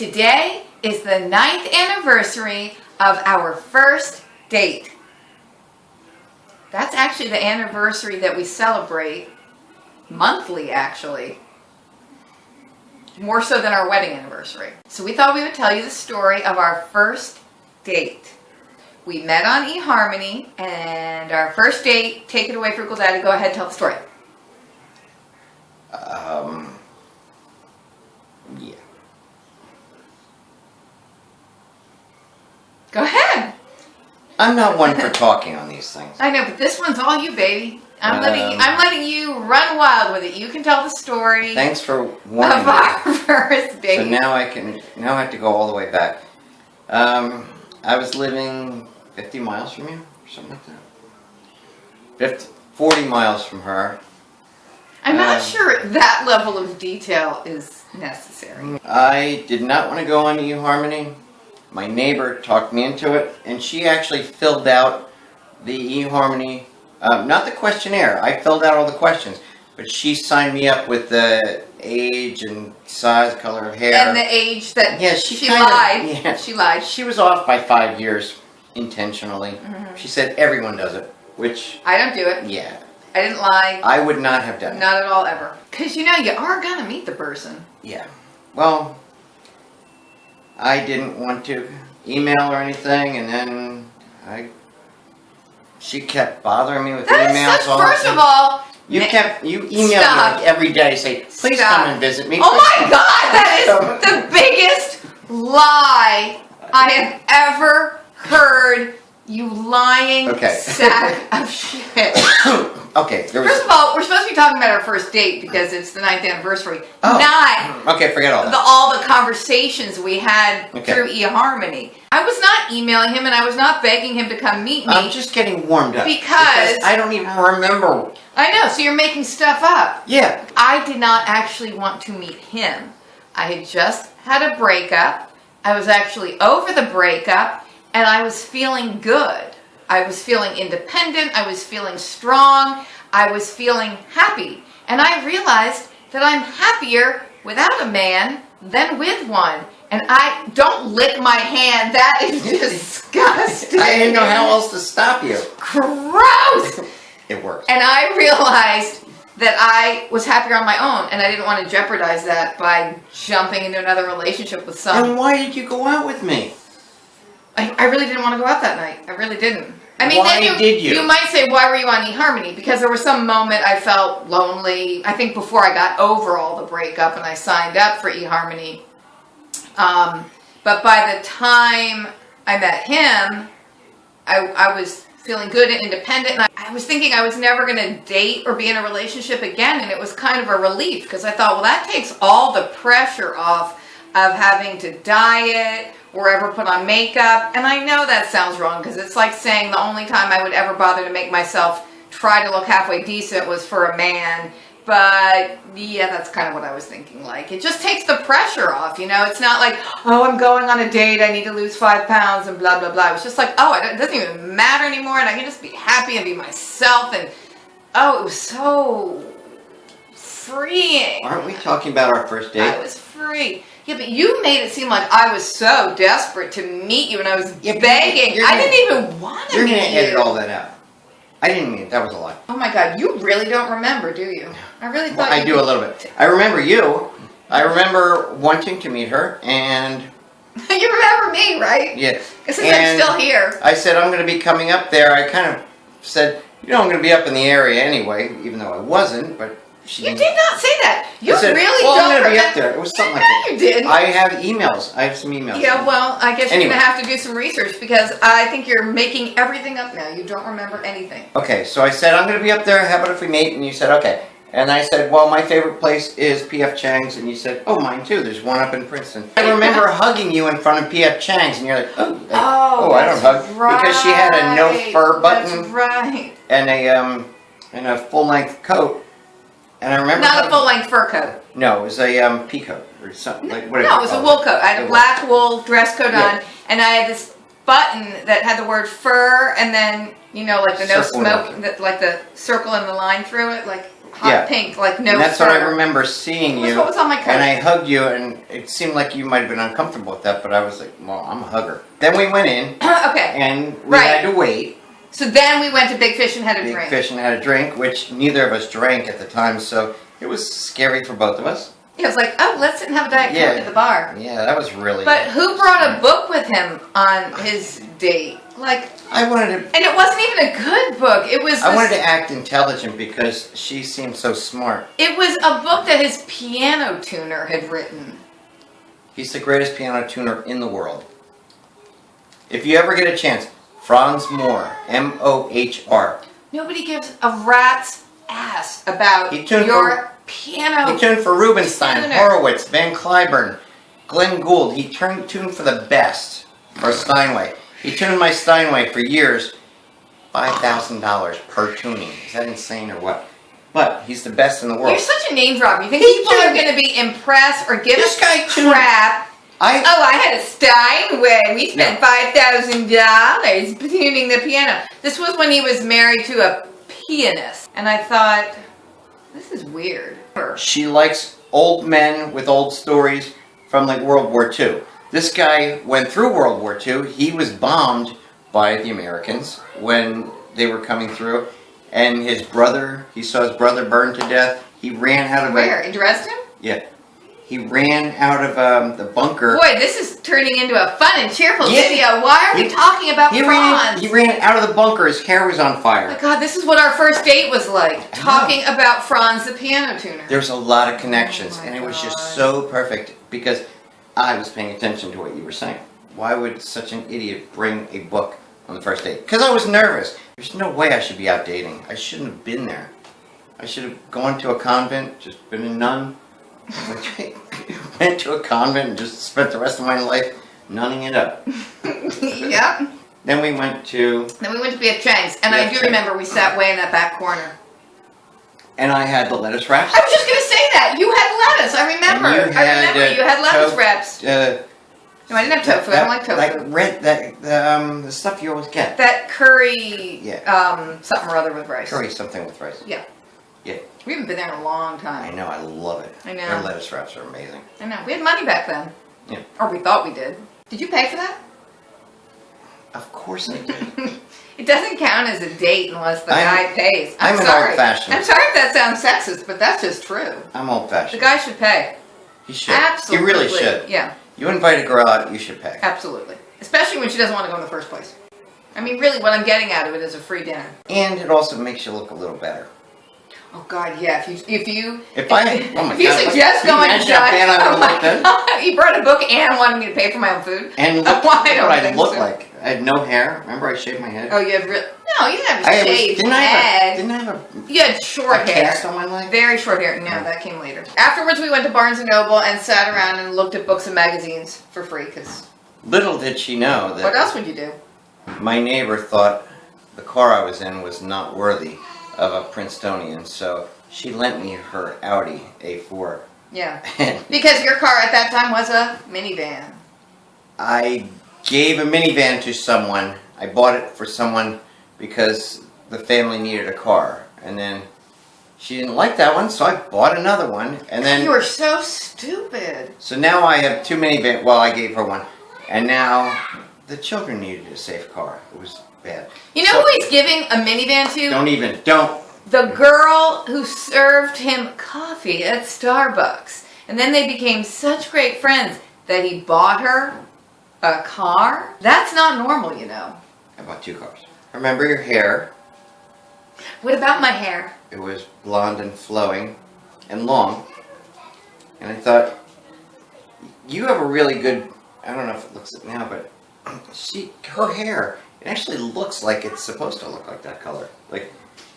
Today is the 9th anniversary of our first date. That's actually the anniversary that we celebrate monthly, actually. More so than our wedding anniversary. So we thought we would tell you the story of our first date. We met on eHarmony, and our first date, take it away, Frugal Daddy, go ahead, tell the story. Yeah. Go ahead. I'm not one for talking on these things. I know, but this one's all you, baby. I'm letting you run wild with it. You can tell the story. Thanks for warning of me. our first date. So now I have to go all the way back. I was living 50 miles from you, or something like that. 40 miles from her. I'm not sure that level of detail is necessary. I did not want to go on eHarmony. My neighbor talked me into it, and she actually filled out the eHarmony, not the questionnaire. I filled out all the questions, but she signed me up with the age and size, color of hair. And the age that she lied. Yeah, she lied. She was off by 5 years intentionally. Mm-hmm. She said everyone does it, which... I don't do it. Yeah. I didn't lie. I would not have done it. Not at all, ever. Because, you know, you are going to meet the person. Yeah. Well, I didn't want to email or anything, and then she kept bothering me with emails. First of all, you emailed me like every day, say, please come and visit me. Oh my God, that is the biggest lie I have ever heard. You lying sack of shit. Okay. First of all, we're supposed to be talking about our first date because it's the 9th anniversary. Oh. Not okay, forget all that. all the conversations we had through eHarmony. I was not emailing him and I was not begging him to come meet me. I'm just getting warmed up. Because I don't even remember. I know, so you're making stuff up. Yeah. I did not actually want to meet him. I had just had a breakup. I was actually over the breakup. And I was feeling good. I was feeling independent. I was feeling strong. I was feeling happy. And I realized that I'm happier without a man than with one. And I don't lick my hand. That is disgusting. I didn't know how else to stop you. Gross. It works. And I realized that I was happier on my own. And I didn't want to jeopardize that by jumping into another relationship with someone. And why did you go out with me? I really didn't want to go out that night. I really didn't. I mean, why did you? You might say, why were you on eHarmony? Because there was some moment I felt lonely. I think before I got over all the breakup and I signed up for eHarmony. But by the time I met him, I was feeling good and independent. And I was thinking I was never going to date or be in a relationship again. And it was kind of a relief because I thought, well, that takes all the pressure off of having to diet or ever put on makeup. And I know that sounds wrong because it's like saying the only time I would ever bother to make myself try to look halfway decent was for a man. But yeah, that's kind of what I was thinking. Like, it just takes the pressure off, you know? It's not like, oh, I'm going on a date, I need to lose 5 pounds and blah, blah, blah. It was just like, oh, it doesn't even matter anymore and I can just be happy and be myself. And oh, it was so freeing. Aren't we talking about our first date? I was free. Yeah, but you made it seem like I was so desperate to meet you and I was begging. I didn't even want to meet you. You're going to edit all that out. I didn't mean it. That was a lie. Oh my God, you really don't remember, do you? I really thought I do a little bit. I remember you. I remember wanting to meet her and... You remember me, right? Yes. Since I'm still here. I said, I'm going to be coming up there. I kind of said, you know, I'm going to be up in the area anyway, even though I wasn't, but... You did not say that. You said, really well, don't I'm going to remember. be up there. It was something like that. No, you didn't. I have emails. I have some emails. Yeah, well, I guess you're going to have to do some research because I think you're making everything up now. You don't remember anything. Okay, so I said, I'm going to be up there. How about if we meet? And you said, okay. And I said, well, my favorite place is P.F. Chang's. And you said, oh, mine too. There's one up in Princeton. I remember hugging you in front of P.F. Chang's. And you're like, I don't hug. Right. Because she had a no-fur button. That's right. And a full-length coat. And I remember... Not a full-length fur coat. No, it was a pea coat or something. Like, what no, it was a wool coat. I had a black wool dress coat on, and I had this button that had the word fur, and then, you know, like the no smoke, like the circle and the line through it, like hot pink, like no And that's fur. what I remember seeing you. What was on my coat? And I hugged you, and it seemed like you might have been uncomfortable with that, but I was like, well, I'm a hugger. Then we went in, Okay. and we had to wait. So then we went to Big Fish and had a drink. Big Fish and had a drink, which neither of us drank at the time, so it was scary for both of us. Yeah, it was like, oh, let's sit and have a Diet Coke at the bar. Yeah, that was really... But who brought a book with him on his date? Like, I wanted to... And it wasn't even a good book. It was... I wanted to act intelligent because she seemed so smart. It was a book that his piano tuner had written. He's the greatest piano tuner in the world. If you ever get a chance, Franz Mohr, M-O-H-R. Nobody gives a rat's ass about your piano. He tuned for Rubinstein, tuner. Horowitz, Van Cliburn, Glenn Gould. He tuned for the best, or Steinway. He tuned my Steinway for years, $5,000 per tuning. Is that insane or what? But he's the best in the world. You're such a name dropper. You think people are going to be impressed or give This a guy tuned, crap? I had a Steinway. We spent $5,000 tuning the piano. This was when he was married to a pianist. And I thought, this is weird. She likes old men with old stories from like World War II. This guy went through World War II. He was bombed by the Americans when they were coming through. And his brother, he saw his brother burned to death. He ran out of... Where? In Dresden? Yeah. He ran out of the bunker. Boy, this is turning into a fun and cheerful video. Why are we talking about Franz? He ran out of the bunker. His hair was on fire. Oh my God, this is what our first date was like. Talking about Franz the piano tuner. There's a lot of connections, and it was just so perfect because I was paying attention to what you were saying. Why would such an idiot bring a book on the first date? Because I was nervous. There's no way I should be out dating. I shouldn't have been there. I should have gone to a convent, just been a nun. Went to a convent and just spent the rest of my life nunning it up. Yep. Then we went to... B.F. Chang's, and I do remember we sat way in that back corner. And I had the lettuce wraps. I was just going to say that. You had lettuce. I remember. You had lettuce wraps. No, I didn't have tofu. I don't like tofu. Like red, the stuff you always get. That curry, something or other with rice. Curry something with rice. Yeah. Yeah. We haven't been there in a long time. I know, I love it. I know. Their lettuce wraps are amazing. I know. We had money back then. Yeah. Or we thought we did. Did you pay for that? Of course I did. It doesn't count as a date unless the guy pays. I'm sorry. an old-fashioned. I'm sorry if that sounds sexist, but that's just true. I'm old-fashioned. The guy should pay. He should. Absolutely. He really should. Yeah. You invite a girl out, you should pay. Absolutely. Especially when she doesn't want to go in the first place. I mean, really, what I'm getting out of it is a free dinner. And it also makes you look a little better. Oh God, yeah. If you suggest going to Dutch, you brought a book and wanted me to pay for my own food. And look what I look like. I had no hair. Remember, I shaved my head. Oh, you had no, you didn't have a shaved head. Didn't I have a? You had short hair. Cast on my leg. Very short hair. No, that came later. Afterwards, we went to Barnes and Noble and sat around and looked at books and magazines for free. Cause little did she know that. What else would you do? My neighbor thought the car I was in was not worthy of a Princetonian, so she lent me her Audi A4. Yeah. Because your car at that time was a minivan. I gave a minivan to someone. I bought it for someone because the family needed a car. And then she didn't like that one, so I bought another one. And then you were so stupid. So now I have two minivans. Well, I gave her one. And now the children needed a safe car. It was bad. You know who he's giving a minivan to? Don't. The girl who served him coffee at Starbucks. And then they became such great friends that he bought her a car. That's not normal, you know. I bought two cars. Remember your hair? What about my hair? It was blonde and flowing and long. And I thought, you have a really good, I don't know if it looks it now, but her hair, it actually looks like it's supposed to look like that color. Like,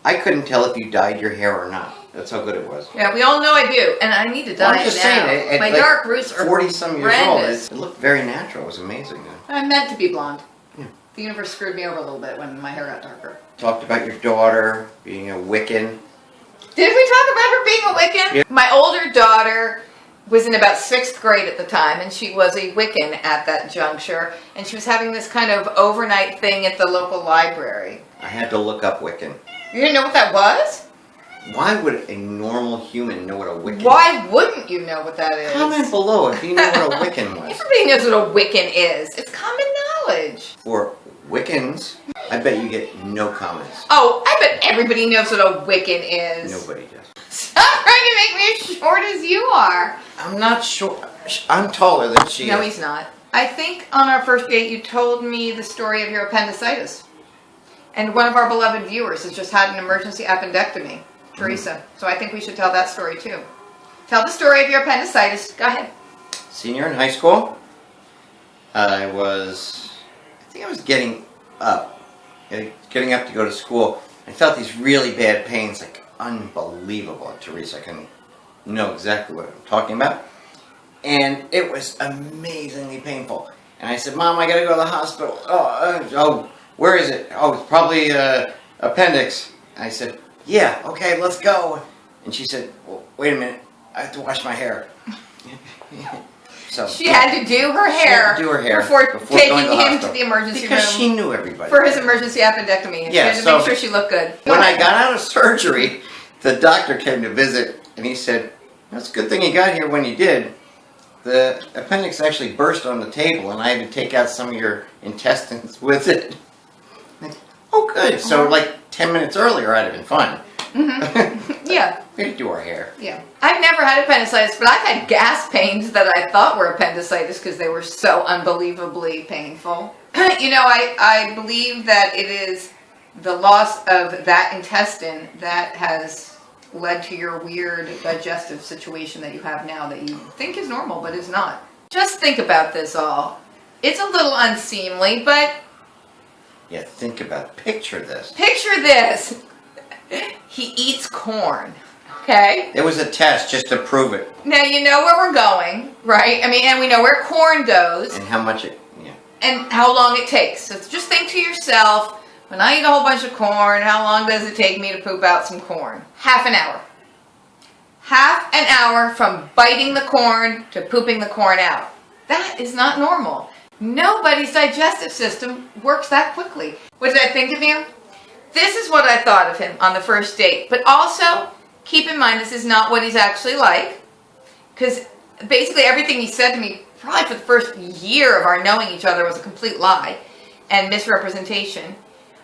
I couldn't tell if you dyed your hair or not. That's how good it was. Yeah, we all know I do, and I need to dye it now. Saying, my dark roots are 40-some years old. It looked very natural. It was amazing. I meant to be blonde. Yeah. The universe screwed me over a little bit when my hair got darker. Talked about your daughter being a Wiccan. Did we talk about her being a Wiccan? Yeah. My older daughter was in about 6th grade at the time, and she was a Wiccan at that juncture, and she was having this kind of overnight thing at the local library. I had to look up Wiccan. You didn't know what that was? Why would a normal human know what a Wiccan is? Why wouldn't you know what that is? Comment below if you know what a Wiccan was. Everybody knows what a Wiccan is. It's common knowledge. For Wiccans, I bet you get no comments. Oh, I bet everybody knows what a Wiccan is. Nobody does. Stop trying to make me as short as you are. I'm not sure. I'm taller than she is. No, he's not. I think on our first date you told me the story of your appendicitis. And one of our beloved viewers has just had an emergency appendectomy, Teresa. So I think we should tell that story too. Tell the story of your appendicitis. Go ahead. Senior in high school, I think I was getting up to go to school. I felt these really bad pains, like unbelievable. Teresa can know exactly what I'm talking about. And it was amazingly painful. And I said, Mom, I gotta go to the hospital. Oh, where is it? Oh, it's probably appendix. I said, yeah, okay, let's go. And she said, well, wait a minute, I have to wash my hair. So she had to do her hair, before taking him to the emergency room. Because she knew everybody. For his emergency appendectomy. And yeah, she had to make sure she looked good. When I got out of surgery, the doctor came to visit, and he said, that's a good thing you got here when you did. The appendix actually burst on the table, and I had to take out some of your intestines with it. Like, oh, good. So, like 10 minutes earlier, I'd have been fine. Mm-hmm. Yeah. We had to do our hair. Yeah. I've never had appendicitis, but I've had gas pains that I thought were appendicitis because they were so unbelievably painful. You know, I believe that it is the loss of that intestine that has led to your weird digestive situation that you have now that you think is normal, but is not. Just think about this all. It's a little unseemly, but... Yeah, think about it. Picture this. Picture this. He eats corn, okay? It was a test just to prove it. Now you know where we're going, right? I mean, and we know where corn goes. And how much it, yeah. And how long it takes. So just think to yourself, when I eat a whole bunch of corn, how long does it take me to poop out some corn? Half an hour. Half an hour from biting the corn to pooping the corn out. That is not normal. Nobody's digestive system works that quickly. What did I think of you? This is what I thought of him on the first date. But also, keep in mind, this is not what he's actually like. Because basically everything he said to me, probably for the first year of our knowing each other, was a complete lie and misrepresentation.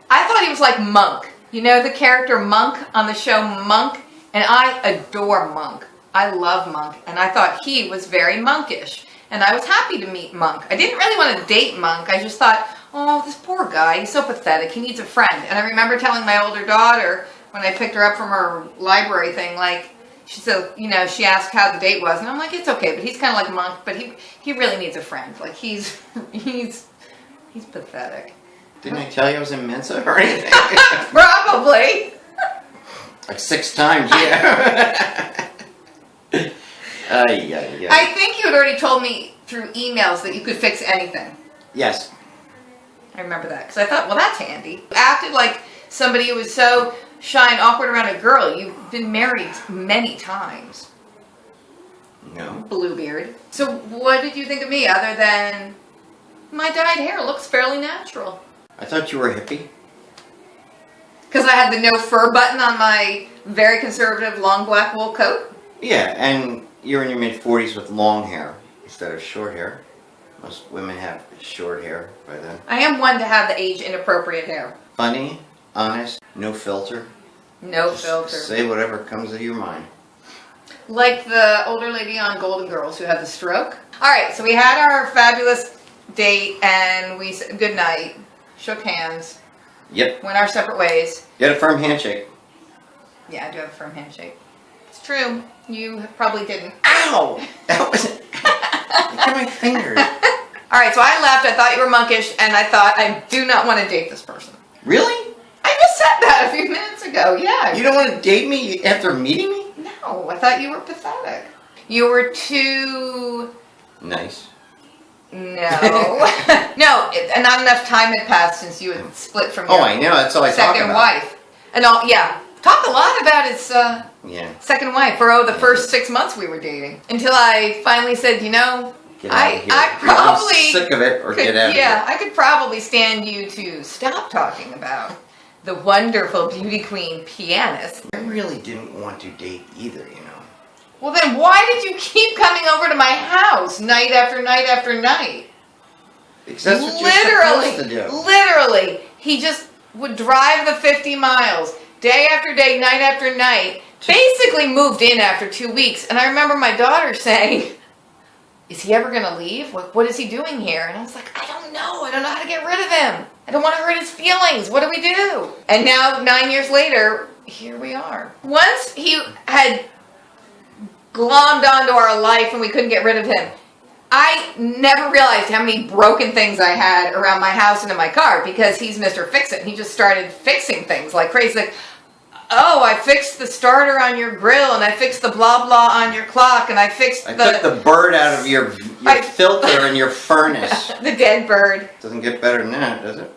I thought he was like Monk. You know the character Monk on the show Monk? And I adore Monk. I love Monk. And I thought he was very monkish. And I was happy to meet Monk. I didn't really want to date Monk. I just thought, oh, this poor guy, he's so pathetic. He needs a friend. And I remember telling my older daughter when I picked her up from her library thing, like, she said, you know, she asked how the date was. And I'm like, it's okay, but he's kind of like Monk, but he really needs a friend. Like, he's pathetic. Didn't I tell you I was in Mensa or anything? Probably. Like 6 times, yeah. I think you had already told me through emails that you could fix anything. Yes. I remember that because I thought, well, that's handy. You acted like somebody who was so shy and awkward around a girl. You've been married many times. No. Bluebeard. So what did you think of me other than my dyed hair looks fairly natural? I thought you were a hippie. Because I had the no fur button on my very conservative long black wool coat? Yeah, and you're in your mid-40s with long hair instead of short hair. Most women have short hair by then. I am one to have the age-inappropriate hair. Funny, honest, no filter. No Just filter. Say whatever comes to your mind. Like the older lady on Golden Girls who had the stroke. All right, so we had our fabulous date and we said goodnight, shook hands. Yep. Went our separate ways. You had a firm handshake. Yeah, I do have a firm handshake. It's true. You probably didn't. Ow! That wasn't... Look at my fingers. All right, so I left. I thought you were monkish, and I thought I do not want to date this person. Really? I just said that a few minutes ago. Yeah. You don't want to date me after meeting me? No, I thought you were pathetic. You were too... Nice. No. No, not enough time had passed since you had split from your I know. That's all I talk second about. wife. And all, yeah. Talk a lot about his second wife for the first 6 months we were dating. Until I finally said, you know, Get out of here. I probably I'm sick of it or get out of here. Yeah, I could probably stand you to stop talking about the wonderful beauty queen pianist. I really didn't want to date either, you know. Well, then why did you keep coming over to my house night after night after night? Because that's what you're supposed to do. Literally, he just would drive the 50 miles, day after day, night after night, basically moved in after 2 weeks. And I remember my daughter saying, is he ever going to leave? What is he doing here? And I was like, I don't know. I don't know how to get rid of him. I don't want to hurt his feelings. What do we do? And now, 9 years later, here we are. Once he had glommed onto our life and we couldn't get rid of him, I never realized how many broken things I had around my house and in my car, because he's Mr. Fix-It. He just started fixing things like crazy. Like, oh, I fixed the starter on your grill, and I fixed the blah blah on your clock, and I fixed I took the bird out of your filter in your furnace. the dead bird. Doesn't get better than that, does it?